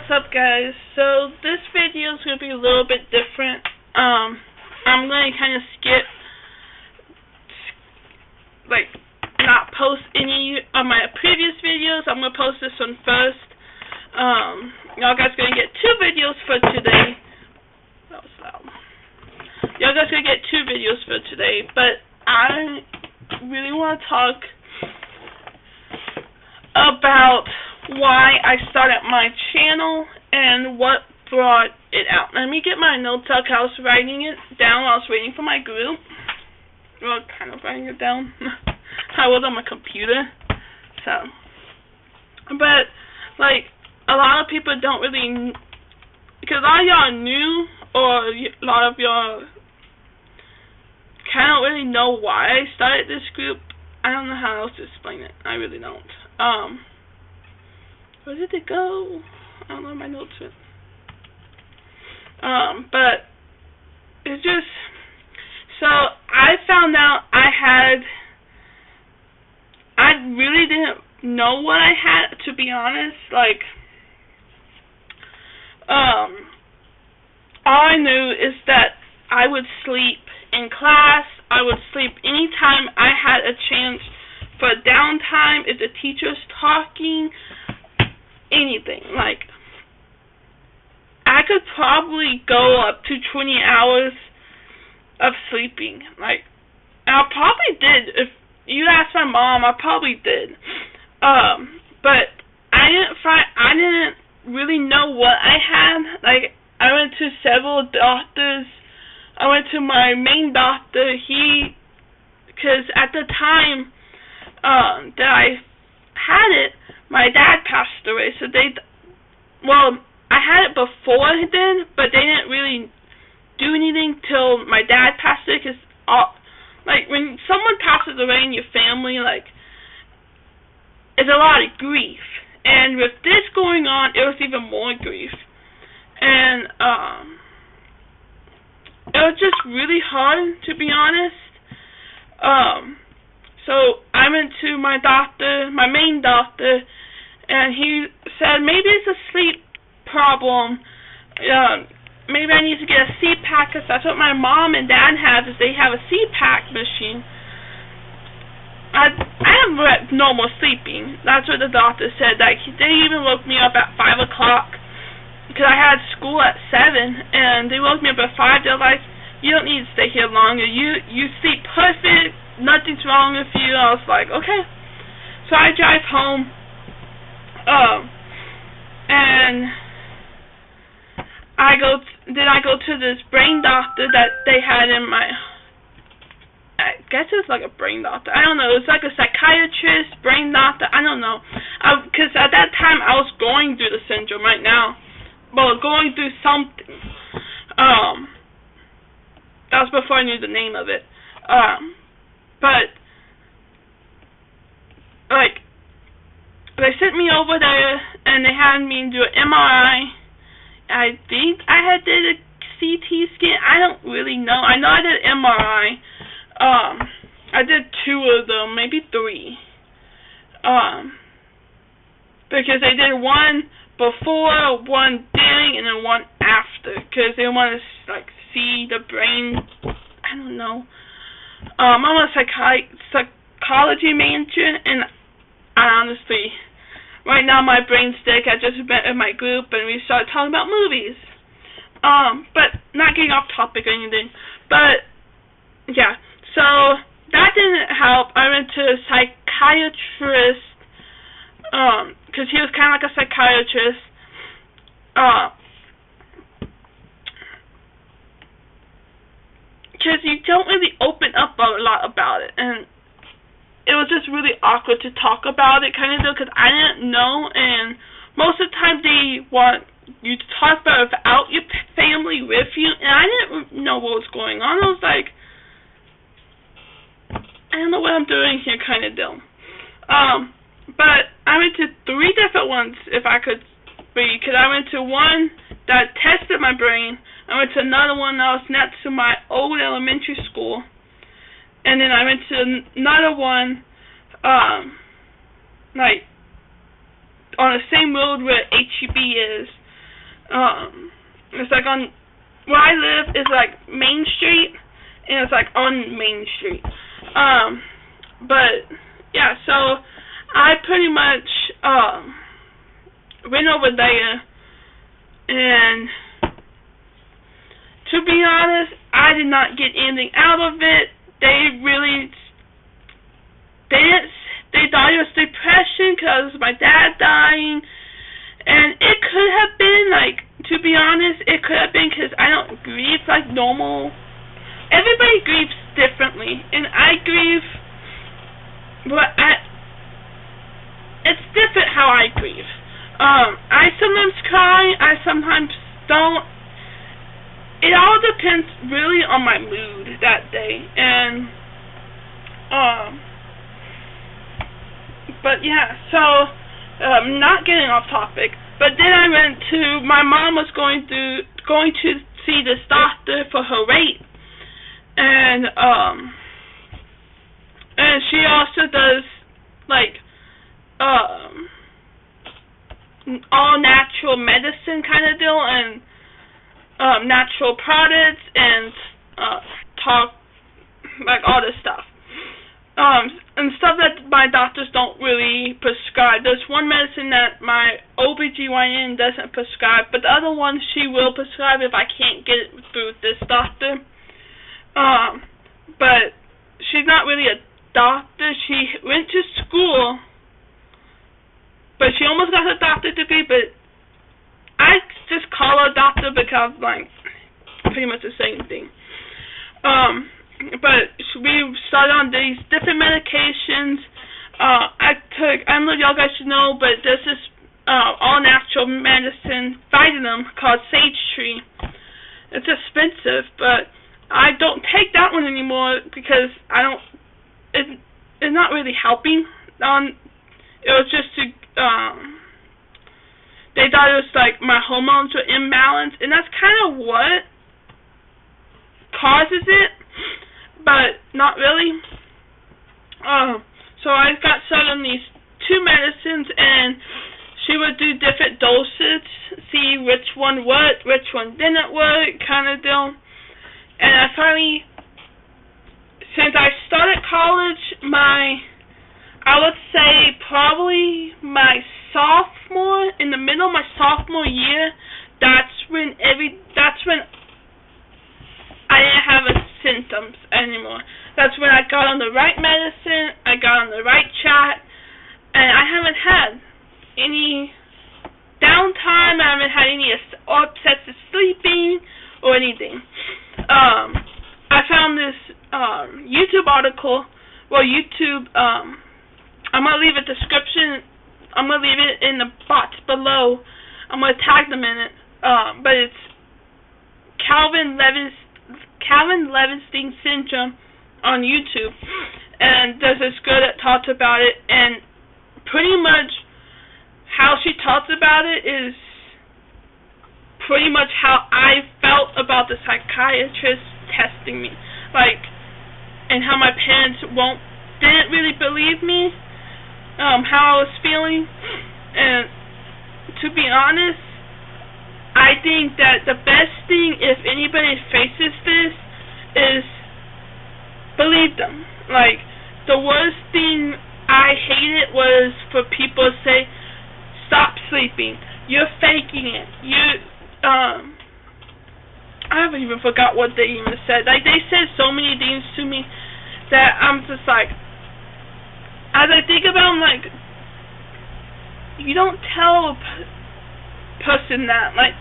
What's up, guys? So this video is going to be a little bit different. I'm going to kind of skip, not post any of my previous videos. I'm going to post this one first. Y'all guys going to get two videos for today. That was loud. Y'all guys going to get two videos for today, but I really want to talk about why I started my channel and what brought it out. Let me get my notes out, 'cause I was writing it down while I was waiting for my group. Well, kind of writing it down. I was on my computer. So, but, a lot of people don't really, because a lot of y'all are new, or a lot of y'all kind of don't really know why I started this group. I don't know how else to explain it. I really don't. Where did it go? I don't know where my notes went. But it's just, so I found out I really didn't know what I had, to be honest. All I knew is that I would sleep in class. I would sleep anytime I had a chance for downtime, if the teacher's talking, anything. I could probably go up to 20 hours of sleeping. I probably did. If you ask my mom, I probably did. But I didn't really know what I had. I went to several doctors. I went to my main doctor. Because at the time that I had it, my dad passed away. So I had it before then, but they didn't really do anything till my dad passed away. Because when someone passes away in your family, it's a lot of grief. And with this going on, it was even more grief. And it was just really hard, to be honest. So I went to my doctor, my main doctor, and he said maybe it's a sleep problem. Maybe I need to get a CPAP, because that's what my mom and dad have, is they have a CPAP machine. I have normal sleeping. That's what the doctor said. They even woke me up at 5 o'clock, because I had school at 7, and they woke me up at 5. They're like, you don't need to stay here longer. You sleep perfect. Nothing's wrong with you. I was like, okay. So I drive home, and I go to this brain doctor that they had in my, I guess it's like a brain doctor. I don't know. It's like a psychiatrist, brain doctor. I don't know. Because at that time I was going through the syndrome right now. Well, going through something. That was before I knew the name of it. But they sent me over there, and they had me do an MRI. I think I did a CT scan. I don't really know. I know I did MRI. I did 2 of them, maybe 3. Because they did one before, one during, and then one after. Because they want to see the brain. I don't know. I'm a psychology major, and I honestly, right now my brain's sick. I just met in my group, and we started talking about movies. But not getting off topic or anything. But yeah, so that didn't help. I went to a psychiatrist, because he was kind of like a psychiatrist. Because you don't really open up a lot about it, and it was just really awkward to talk about it, kind of, because I didn't know, and most of the time they want you to talk about it without your family with you, and I didn't know what was going on. I was like, I don't know what I'm doing here, kind of deal. But I went to 3 different ones, if I could be, because I went to one that tested my brain. I went to another one that was next to my old elementary school. And then I went to another one, on the same road where HEB is. It's like on where I live is like Main Street, and it's like on Main Street. But yeah, so I pretty much went over there, and to be honest, I did not get anything out of it. They thought it was depression because my dad dying, and it could have been, like, to be honest, it could have been because I don't grieve like normal. Everybody grieves differently, and I grieve, but it's different how I grieve. I sometimes cry, I sometimes don't. It all depends really on my mood that day, and but yeah, so not getting off topic, but then I went to, my mom was going to see this doctor for her weight, and she also does like all natural medicine kind of deal, and natural products, and talk like all this stuff, and stuff that my doctors don't really prescribe. There's one medicine that my OBGYN doesn't prescribe, but the other one she will prescribe if I can't get it through this doctor. But she's not really a doctor. She went to school, but she almost got her doctorate degree, but I just call her a doctor because, like, pretty much the same thing. But we started on these different medications. I don't know if y'all guys should know, but there's this all-natural medicine vitamin called sage tree. It's expensive, but I don't take that one anymore because it's not really helping. It was just to, they thought it was like my hormones were imbalanced, and that's kind of what causes it, but not really. So I got started on these two medicines, and she would do different dosage, see which one worked, which one didn't work, kind of deal. And I finally, since I started college, I would say probably in the middle of my sophomore year, that's when I didn't have symptoms anymore. That's when I got on the right medicine, I got on the right track, and I haven't had any downtime, I haven't had any obsessive sleeping or anything. I found this YouTube article, I'm going to leave a description, I'm going to leave it in the box below, I'm going to tag them in it, but it's Klein-Levin Syndrome on YouTube, and there's this girl that talks about it, and pretty much how she talks about it is pretty much how I felt about the psychiatrist testing me, like, and how my parents didn't really believe me, how I was feeling. And to be honest, I think that the best thing, if anybody faces this, is believe them. Like, the worst thing I hated was for people to say, stop sleeping, you're faking it, I haven't even forgot what they even said. Like, they said so many things to me that I'm just like, as I think about it, I'm like, you don't tell a person that, like,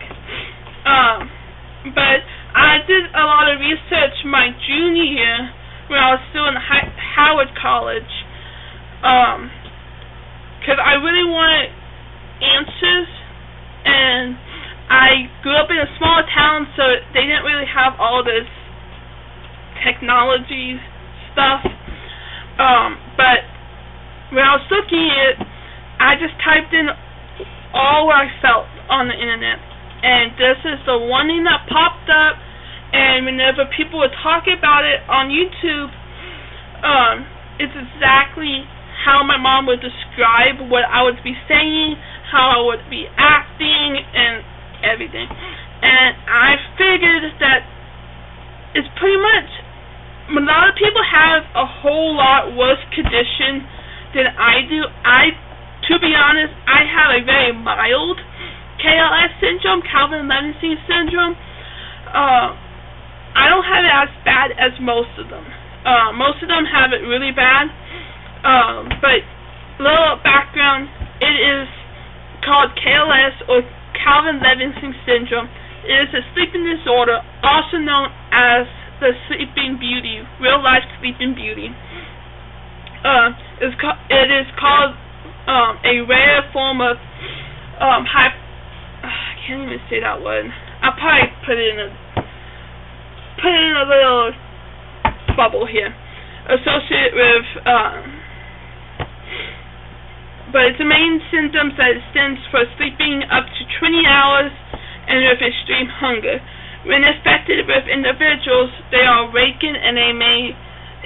but I did a lot of research my junior year when I was still in Howard College, because I really wanted answers, and I grew up in a small town, so they didn't really have all this technology stuff, but when I was looking at it, I just typed in all what I felt on the internet, and this is the one thing that popped up. And whenever people would talk about it on YouTube, it's exactly how my mom would describe what I would be saying, how I would be acting, and everything. everything. And I figured that it's pretty much, a lot of people have a whole lot worse condition than I do. To be honest, I have a very mild KLS syndrome, Klein-Levin Syndrome. I don't have it as bad as most of them. Most of them have it really bad. But little background, it is called KLS or Klein-Levin Syndrome. It is a sleeping disorder, also known as the Sleeping Beauty, real life Sleeping Beauty. It is called a rare form of I can't even say that word. I'll probably put it in a little bubble here. Associated with but its main symptoms that it stands for sleeping up to 20 hours and with extreme hunger. When affected with individuals, they are awakened and they may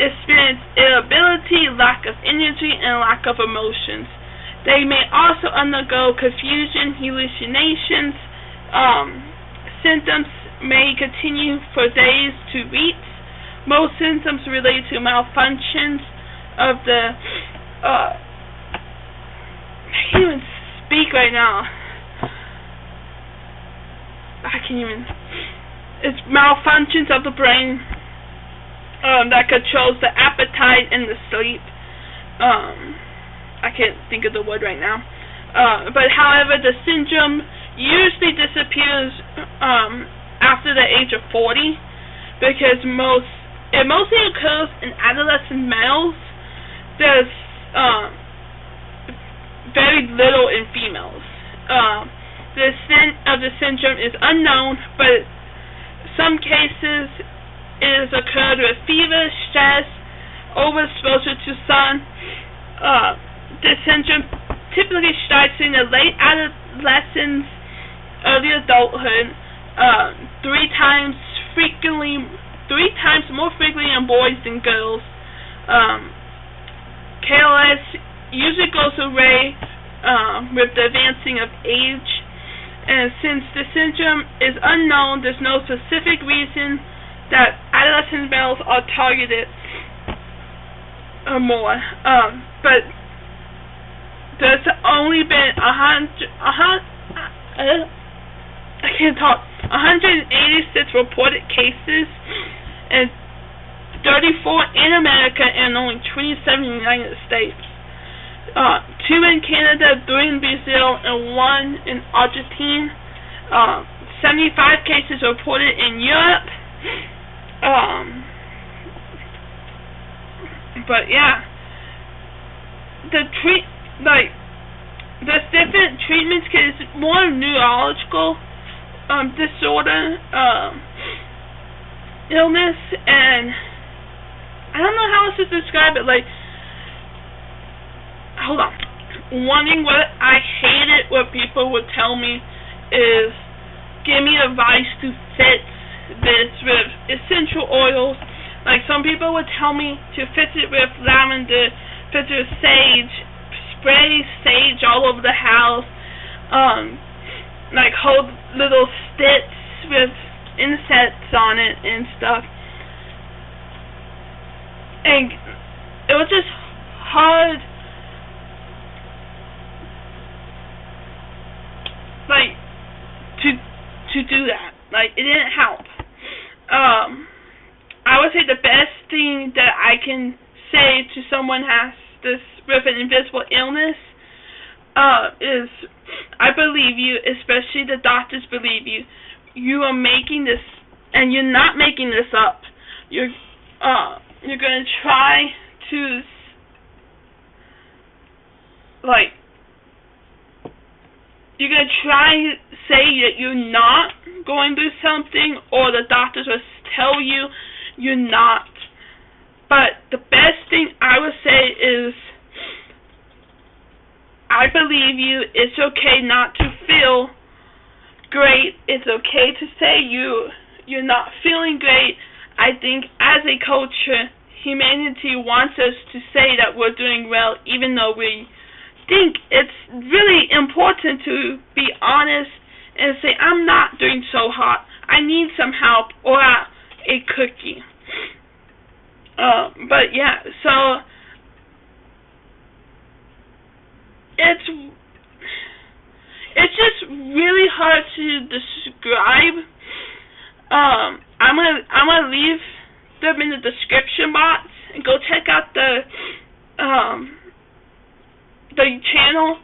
experience irritability, lack of energy, and lack of emotions. They may also undergo confusion, hallucinations. Symptoms may continue for days to weeks. Most symptoms relate to malfunctions of the I can't even speak right now. It's malfunctions of the brain that controls the appetite and the sleep. I can't think of the word right now. But however, the syndrome usually disappears after the age of 40 because it mostly occurs in adolescent males. There's very little in females. The extent of the syndrome is unknown, but some cases it has occurred with fever, stress, overexposure to sun. The syndrome typically starts in the late adolescence, early adulthood, three times more frequently in boys than girls. KLS usually goes away with the advancing of age, and since the syndrome is unknown, there's no specific reason that adolescent males are targeted more. But there's only been 186 reported cases, and 34 in America and only 27 in the United States. 2 in Canada, 3 in Brazil, and 1 in Argentina. 75 cases reported in Europe. But yeah, there's different treatments because it's more neurological disorder, illness, and I don't know how else to describe it. Hold on. One thing what I hated what people would tell me is give me advice to fix this with essential oils. Like some people would tell me to fix it with lavender, fix it with sage, spray sage all over the house, hold little sticks with insects on it and stuff. And it was just hard to do that. It didn't help. I would say the best thing that I can say to someone has this with an invisible illness is I believe you, especially the doctors believe you. You are making this, and you're not making this up. You're going to try to you're going to try to say that you're not going through something, or the doctors will tell you you're not. But the best thing I would say is I believe you. It's okay not to feel great. It's okay to say you're not feeling great. I think as a culture, humanity wants us to say that we're doing well, even though we think it's really important to be honest and say, I'm not doing so hot, I need some help, or a cookie. But yeah, so it's just really hard to describe. I'm gonna leave them in the description box and go check out the channel.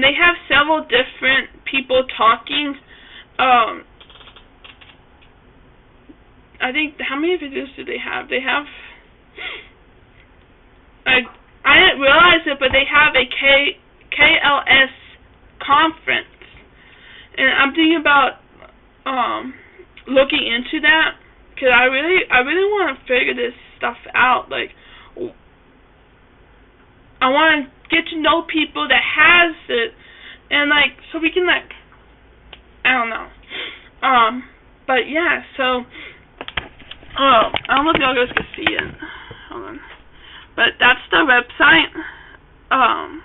They have several different people talking. I think, how many videos do they have? They have, I didn't realize it, but they have a KLS conference, and I'm thinking about looking into that, because I really want to figure this stuff out. Like, I want to get to know people that has it, and like, so we can, like, I don't know. But yeah, so I don't know if y'all guys can see it. Hold on. But that's the website. I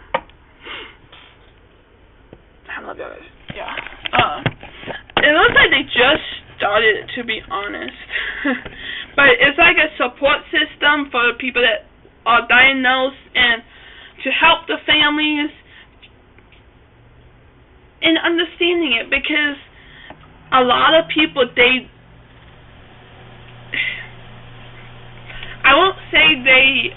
don't know if y'all guys. Yeah. It looks like they just started it, to be honest. But it's like a support system for people that are diagnosed, and to help the families in understanding it, because a lot of people, I won't say they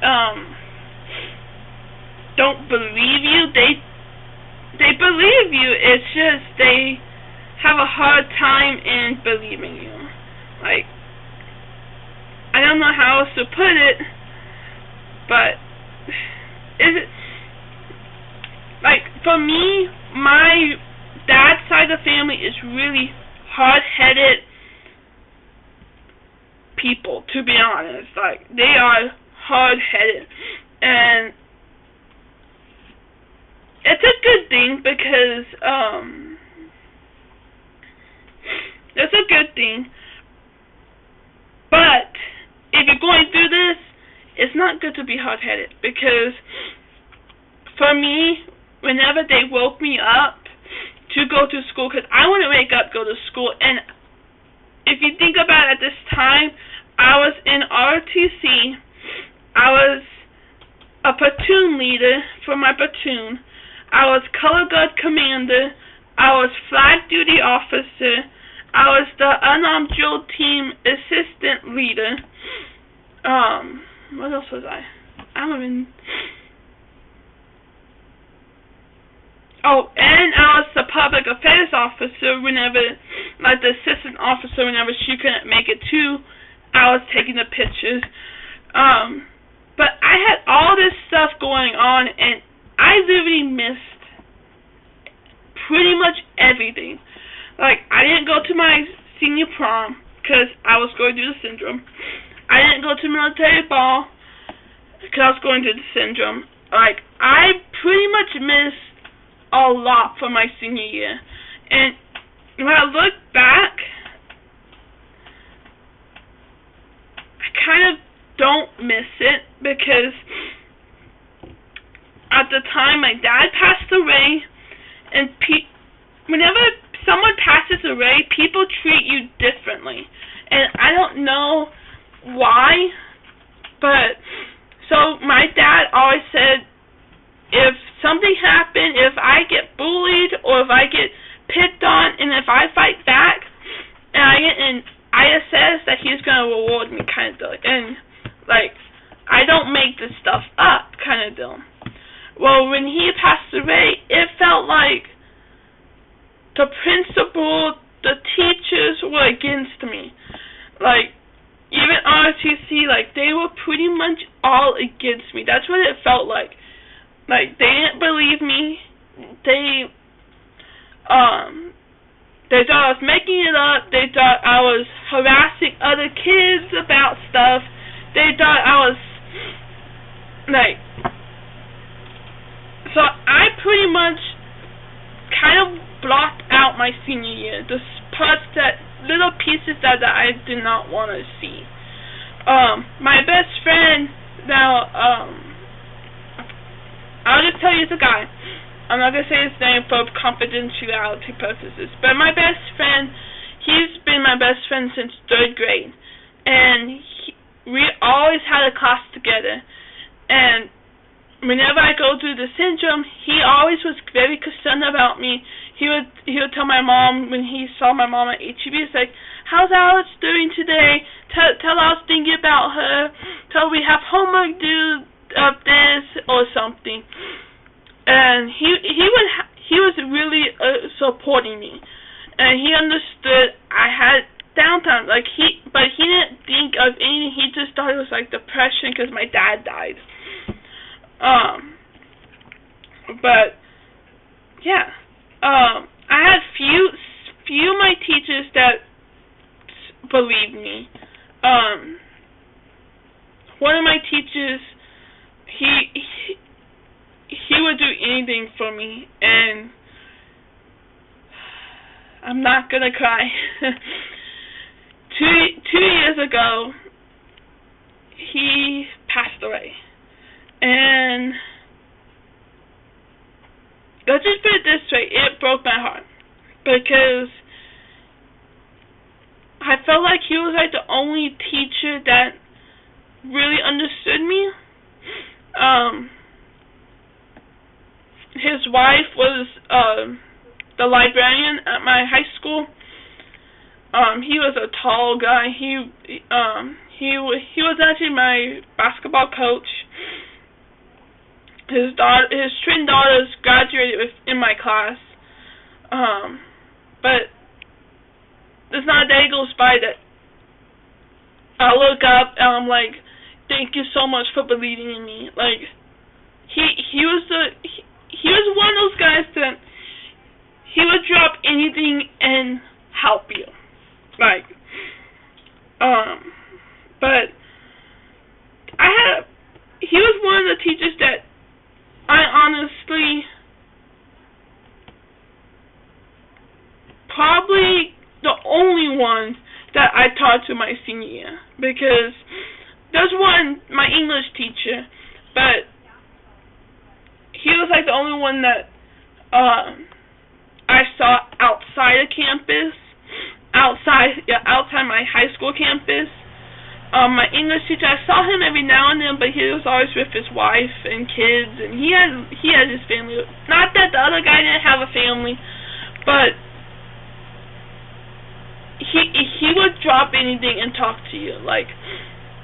don't believe you. They believe you. It's just they have a hard time in believing you. Like, I don't know how else to put it, but is it like, for me, my dad's side of the family is really hard-headed people, to be honest. Like, they are hard-headed, and it's a good thing, because it's a good thing, but if you're going through this, it's not good to be hard-headed, because for me, whenever they woke me up to go to school, because I wouldn't wake up, go to school, and if you think about it, at this time, I was in ROTC, I was a platoon leader for my platoon, I was color guard commander, I was flag duty officer, I was the unarmed drill team assistant leader. What else was I? I don't even. Oh, and I was the public affairs officer whenever, like the assistant officer, whenever she couldn't make it too, I was taking the pictures. But I had all this stuff going on, and I literally missed pretty much everything. Like, I didn't go to my senior prom because I was going through the syndrome. I didn't go to military ball because I was going through the syndrome. Like, I pretty much missed a lot for my senior year. And when I look back, I kind of don't miss it, because at the time my dad passed away, and whenever someone passes away, people treat you differently. And I don't know why, but so my dad always said, if something happened, if I get bullied or if I get picked on, and if I fight back and I get an ISS, that he's going to reward me, kind of deal. And like, I don't make this stuff up, kind of deal. Well, when he passed away, it felt like the principal, the teachers were against me. Like, even ROTC, like, they were pretty much all against me. That's what it felt like. Like, they didn't believe me. They thought I was making it up. They thought I was harassing other kids about stuff. They thought I was, like, so I pretty much kind of blocked out my senior year. The parts that, little pieces that I did not want to see. My best friend, now, I'll just tell you, it's a guy. I'm not gonna say his name for confidentiality purposes, but my best friend, he's been my best friend since 3rd grade, and we always had a class together, and whenever I go through the syndrome, he always was very concerned about me. He would tell my mom when he saw my mom at HEB, he's like, "How's Alex doing today? Tell us thinking about her. Tell we have homework due of this or something." And he was really supporting me, and he understood I had downtime. But he didn't think of anything. He just thought it was like depression because my dad died. But yeah, I had few of my teachers that believed me. One of my teachers, he would do anything for me, and I'm not gonna cry. Two years ago, he passed away, and let's just put it this way, it broke my heart, because I felt like he was like the only teacher that really understood me. His wife was the librarian at my high school. He was a tall guy. He was actually my basketball coach. His twin daughters graduated in my class. But there's not a day goes by that I look up and I'm like, "Thank you so much for believing in me." Like, he was one of those guys that he would drop anything and help you. Like, but he was one of the teachers that I honestly probably the only one that I taught to my senior year, because there's one, my English teacher, but he was like the only one that I saw outside of campus, outside my high school campus. My English teacher, I saw him every now and then, but he was always with his wife and kids, and he had his family. Not that the other guy didn't have a family, but he would drop anything and talk to you. Like,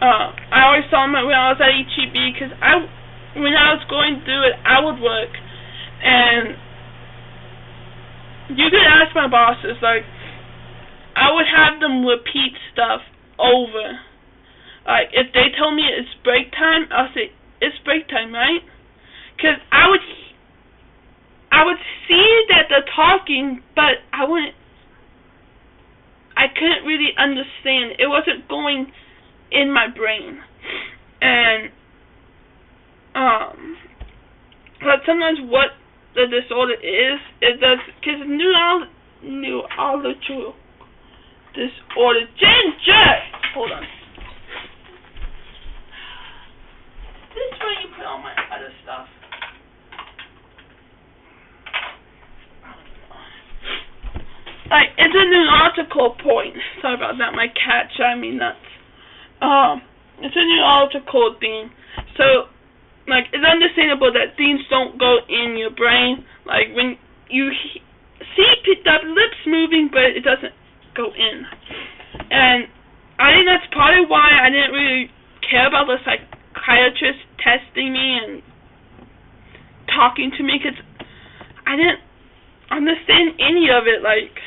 I always saw him when I was at HEB, because when I was going through it, I would work, and you could ask my bosses, like, I would have them repeat stuff over. Like, if they told me it's break time, I'll say, "It's break time, right?" Because I would see that they're talking, but I couldn't really understand. It wasn't going in my brain. And but sometimes what the disorder is does, because neurological disorder. Ginger! Hold on. This is where you put all my other stuff. Like, it's a neurological point. Sorry about that. My cat driving me nuts. It's a neurological thing. So, like, it's understandable that things don't go in your brain. Like, when you see the lips moving, but it doesn't go in. And I think that's probably why I didn't really care about the psychiatrist testing me and talking to me, because I didn't understand any of it. Like,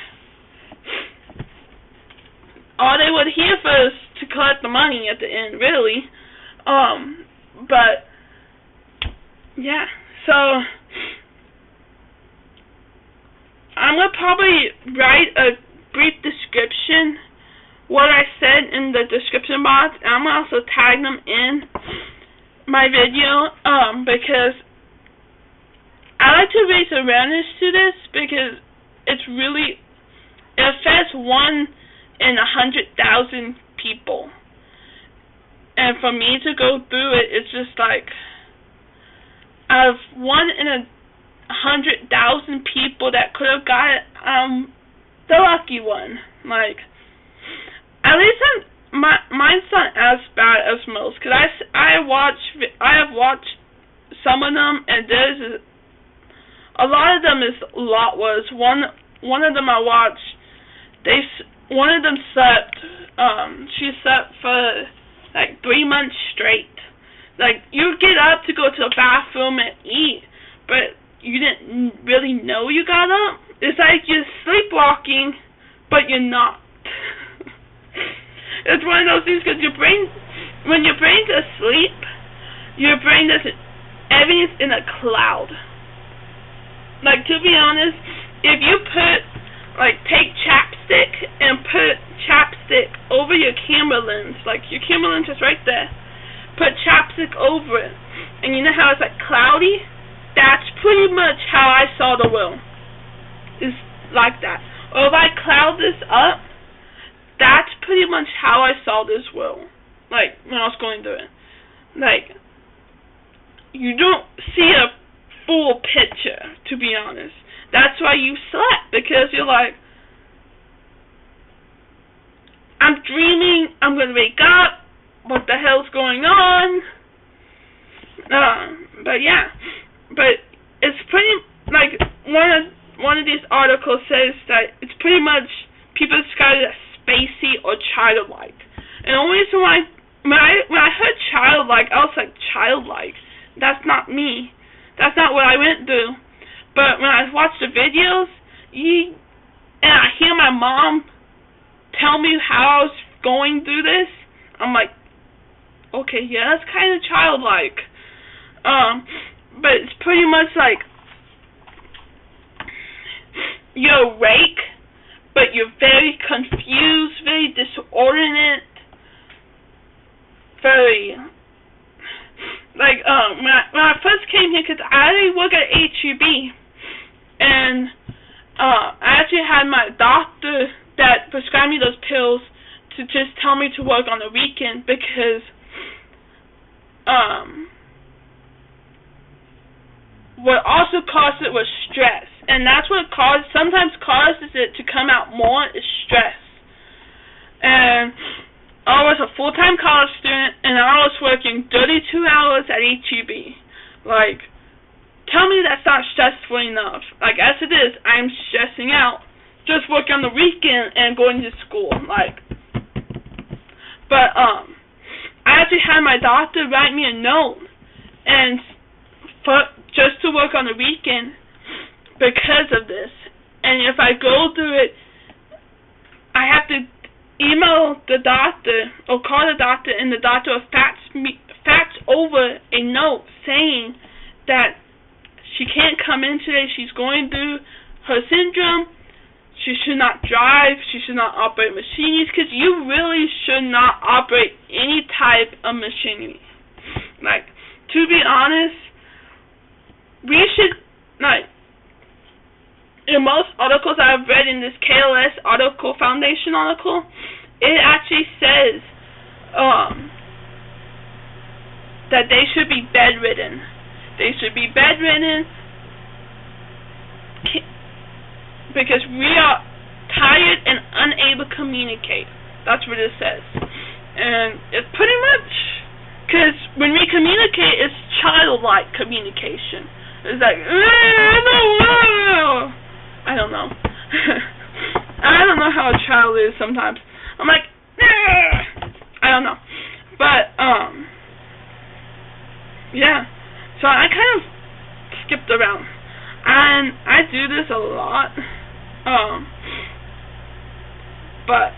all they were here for is to collect the money at the end, really. But yeah, so I'm gonna probably write a brief description, what I said in the description box, and I'm gonna also tag them in my video, because I like to raise awareness to this, because it affects 1 in 100,000 people, and for me to go through it, it's just like, out of 1 in 100,000 people that could have got it. I'm the lucky one. Like, at least mine's not as bad as most, because I have watched some of them, and there's a lot of them is a lot worse. One of them I watched, one of them slept. She slept for like 3 months straight. Like, you get up to go to the bathroom and eat, but you didn't really know you got up. It's like you're sleepwalking, but you're not. It's one of those things, because when your brain's asleep, your brain doesn't, everything's in a cloud. Like, to be honest, if you take chapstick and put chapstick over your camera lens, like your camera lens is right there, put chapstick over it, and you know how it's like cloudy? That's pretty much how I saw the world. It's like that. Or if I cloud this up, that's pretty much how I saw this world. Like, when I was going through it. Like, you don't see a full picture, to be honest. That's why you slept, because you're like, I'm dreaming, I'm going to wake up, what the hell's going on? But yeah, but it's pretty, like, one of these articles says that it's pretty much people describe it as spacey or childlike. And the only reason why, when I heard childlike, I was like, childlike? That's not me. That's not what I went through. But when I watch the videos, and I hear my mom tell me how I was going through this, I'm like, okay, yeah, that's kind of childlike. But it's pretty much like you're awake, but you're very confused, very disordinate, very, like, when I first came here, because I already work at HEB, and I actually had my doctor that prescribed me those pills to just tell me to work on the weekend, because what also caused it was stress, and that's what sometimes causes it to come out more is stress. And I was a full-time college student, and I was working 32 hours at HEB. Like, tell me that's not stressful enough. Like, as it is, I'm stressing out. Just working on the weekend and going to school. Like, but, I actually had my doctor write me a note, and just to work on the weekend because of this. And if I go through it, I have to email the doctor or call the doctor, and the doctor will fax over a note saying that she can't come in today. She's going through her syndrome. She should not drive. She should not operate machinery, because you really should not operate any type of machinery. Like, to be honest, we should, like, in most articles I've read in this KLS article, Foundation article, it actually says that they should be bedridden. They should be bedridden because we are tired and unable to communicate. That's what it says. And it's pretty much, because when we communicate, it's childlike communication. It's like, I don't know. I don't know how a child is sometimes. I'm like, I don't know. But, yeah. So I kind of skipped around. And I do this a lot. But,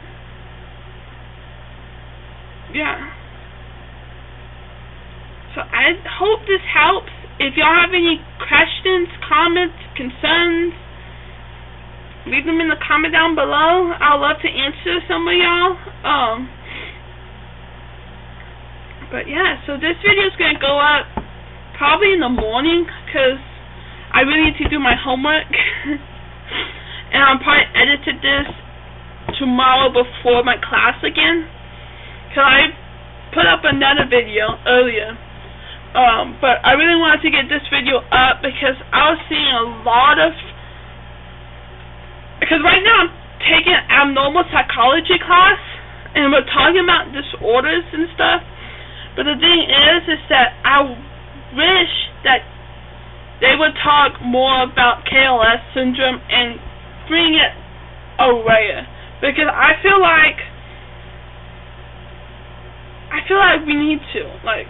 yeah. So I hope this helps. If y'all have any questions, comments, concerns, leave them in the comment down below. I'd love to answer some of y'all. But yeah, so this video is going to go up probably in the morning, because I really need to do my homework. And I'll probably edit this tomorrow before my class again, because I put up another video earlier But I really wanted to get this video up because I was seeing a lot of, because right now I'm taking an abnormal psychology class and we're talking about disorders and stuff, but the thing is that I wish that they would talk more about KLS syndrome and bring it away, because I feel like we need to, like,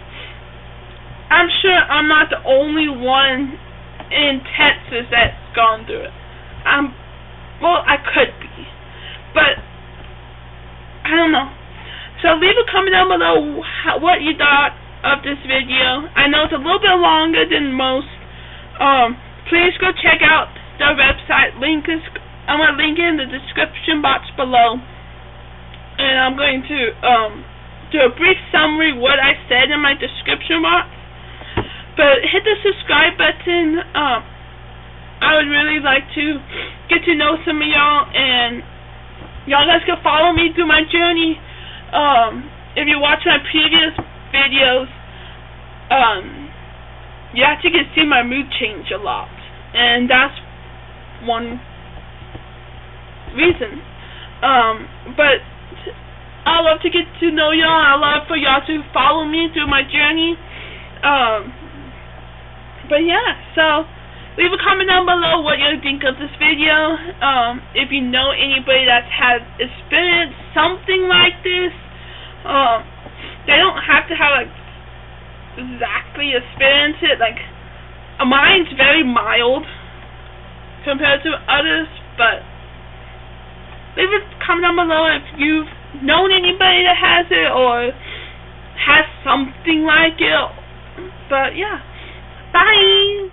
I'm sure I'm not the only one in Texas that's gone through it. Well, I could be, but I don't know. So leave a comment down below what you thought of this video. I know it's a little bit longer than most. Please go check out the website. I'm going to link it in the description box below, and I'm going to do a brief summary of what I said in my description box. But hit the subscribe button. I would really like to get to know some of y'all, and y'all guys can follow me through my journey. If you watch my previous videos, you actually can see my mood change a lot, and that's one reason. But I love to get to know y'all. I love for y'all to follow me through my journey. But yeah, so leave a comment down below what you think of this video. If you know anybody that has experienced something like this, they don't have to have like exactly experience it. Like, mine's very mild compared to others, but leave a comment down below if you've known anybody that has it or has something like it. But yeah, bye.